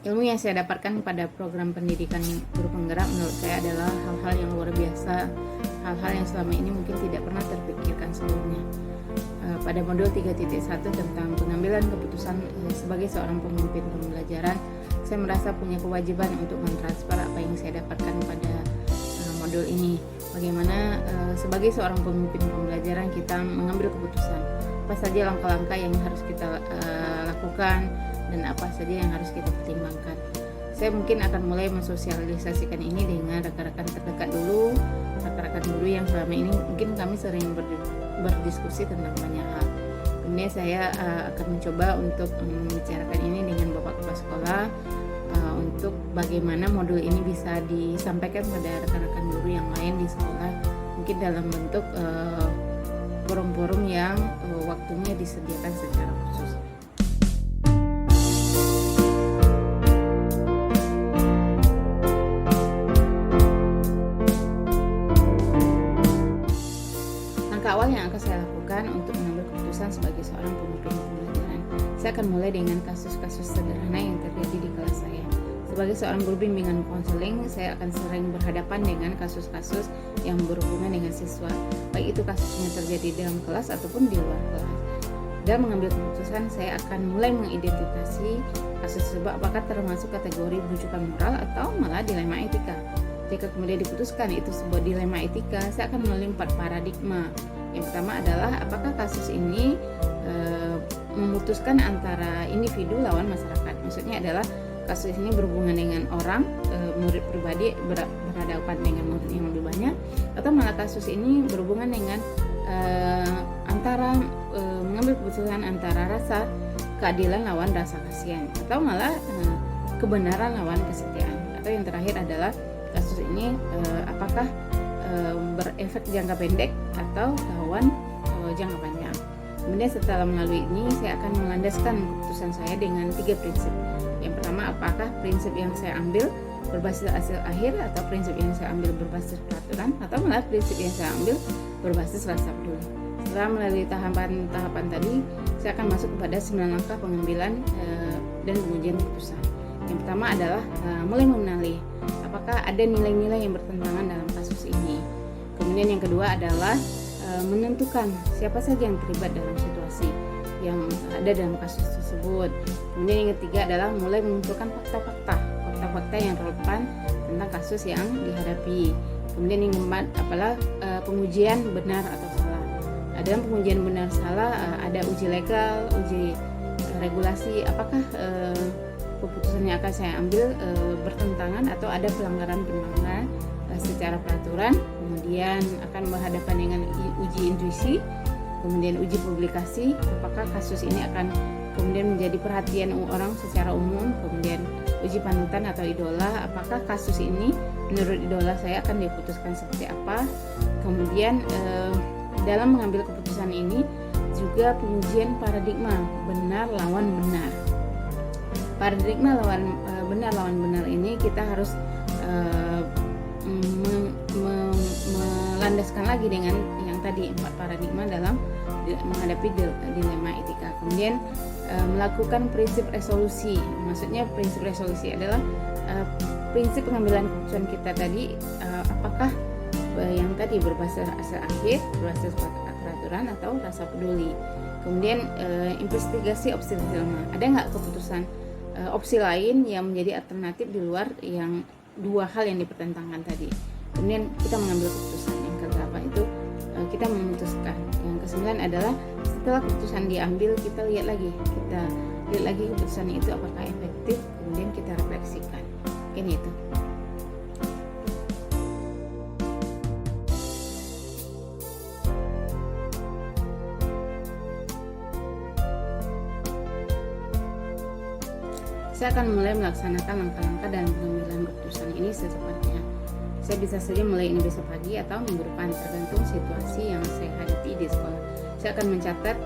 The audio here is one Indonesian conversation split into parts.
Ilmu yang saya dapatkan pada program pendidikan guru penggerak menurut saya adalah hal-hal yang luar biasa, hal-hal yang selama ini mungkin tidak pernah terpikirkan sebelumnya. Pada modul 3.1 tentang pengambilan keputusan sebagai seorang pemimpin pembelajaran, saya merasa punya kewajiban untuk mentransfer apa yang saya dapatkan pada modul ini. Bagaimana sebagai seorang pemimpin pembelajaran kita mengambil keputusan, apa saja langkah-langkah yang harus kita lakukan dan apa saja yang harus kita pertimbangkan. Saya mungkin akan mulai mensosialisasikan ini dengan rekan-rekan terdekat dulu, rekan-rekan guru yang selama ini mungkin kami sering berdiskusi tentang banyak hal. Kemudian saya akan mencoba untuk membicarakan ini dengan Bapak Kepala Sekolah untuk bagaimana modul ini bisa disampaikan pada rekan-rekan guru yang lain di sekolah, mungkin dalam bentuk forum-forum yang waktunya disediakan secara khusus. Langkah awal yang akan saya lakukan untuk mengambil keputusan sebagai seorang pemimpin pembelajaran, saya akan mulai dengan kasus-kasus sederhana yang terjadi di kelas saya. Sebagai seorang guru bimbingan konseling, saya akan sering berhadapan dengan kasus-kasus yang berhubungan dengan siswa, baik itu kasusnya terjadi dalam kelas ataupun di luar kelas. Dalam mengambil keputusan, saya akan mulai mengidentifikasi kasus tersebut apakah termasuk kategori bujukan moral atau malah dilema etika. Jika kemudian diputuskan itu sebuah dilema etika, saya akan melalui 4 paradigma. Yang pertama adalah apakah kasus ini memutuskan antara individu lawan masyarakat. Maksudnya adalah kasus ini berhubungan dengan orang, murid pribadi berhadapan dengan murid yang lebih banyak, atau malah kasus ini berhubungan dengan antara mengambil keputusan antara rasa keadilan lawan rasa kasihan, atau malah kebenaran lawan kesetiaan. Atau yang terakhir adalah kasus ini apakah berefek jangka pendek atau lawan jangka panjang. Kemudian setelah melalui ini, saya akan melandaskan keputusan saya dengan 3 prinsip. Yang pertama, apakah prinsip yang saya ambil berbasis hasil akhir, atau prinsip yang saya ambil berbasis peraturan, atau malah prinsip yang saya ambil berbasis rasa peduli. Setelah melalui tahapan-tahapan tadi, saya akan masuk kepada 9 langkah pengambilan dan pengujian keputusan. Yang pertama adalah mulai mengenali apakah ada nilai-nilai yang bertentangan dalam kasus ini. Kemudian yang kedua adalah menentukan siapa saja yang terlibat dalam situasi yang ada dalam kasus tersebut. Kemudian yang ketiga adalah mulai mengumpulkan fakta-fakta yang relevan tentang kasus yang dihadapi. Kemudian yang keempat adalah pengujian benar atau salah. Dalam pengujian benar salah ada uji legal, uji regulasi, apakah keputusan yang akan saya ambil bertentangan atau ada pelanggaran secara peraturan. Kemudian akan berhadapan dengan uji intuisi, kemudian uji publikasi, apakah kasus ini akan kemudian menjadi perhatian orang secara umum. Kemudian uji panutan atau idola, apakah kasus ini menurut idola saya akan diputuskan seperti apa. Kemudian dalam mengambil keputusan ini juga pengujian paradigma benar lawan benar. Paradigma benar lawan benar ini kita harus melandaskan lagi dengan yang tadi 4 paradigma dalam menghadapi dilema etika. Kemudian melakukan prinsip resolusi. Maksudnya prinsip resolusi adalah prinsip pengambilan keputusan kita tadi, apakah yang tadi berbasis hasil akhir, berbasis peraturan atau rasa peduli. Kemudian investigasi opsi dilema. Ada nggak keputusan opsi lain yang menjadi alternatif di luar yang 2 hal yang dipertentangkan tadi. Kemudian kita mengambil keputusan. Yang ke-8 itu kita memutuskan. Yang ke-9 adalah setelah keputusan diambil, kita lihat lagi keputusan itu apakah efektif, kemudian kita refleksikan. Ini itu. Saya akan mulai melaksanakan langkah-langkah dalam pengambilan keputusan ini secepatnya. Saya bisa saja mulai ini besok pagi atau minggu depan, tergantung situasi yang saya hadapi di sekolah. Saya akan mencatat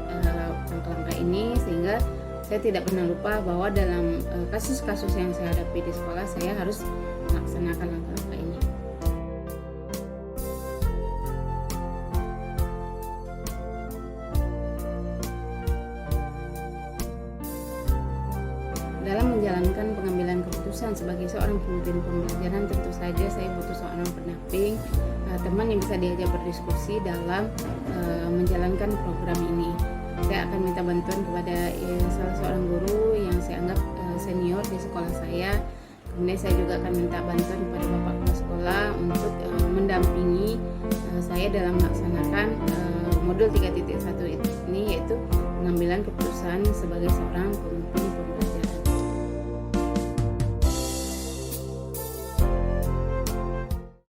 langkah-langkah ini sehingga saya tidak pernah lupa bahwa dalam kasus-kasus yang saya hadapi di sekolah, saya harus melaksanakan langkah-langkah ini. Dalam menjalankan menjalankan pengambilan keputusan sebagai seorang pemimpin pembelajaran, tentu saja saya butuh seorang pendamping, teman yang bisa diajak berdiskusi dalam menjalankan program ini. Saya akan minta bantuan kepada salah seorang guru yang saya anggap senior di sekolah saya. Kemudian saya juga akan minta bantuan kepada bapak kepala sekolah untuk mendampingi saya dalam melaksanakan modul 3.1 ini, yaitu pengambilan keputusan sebagai seorang pemimpin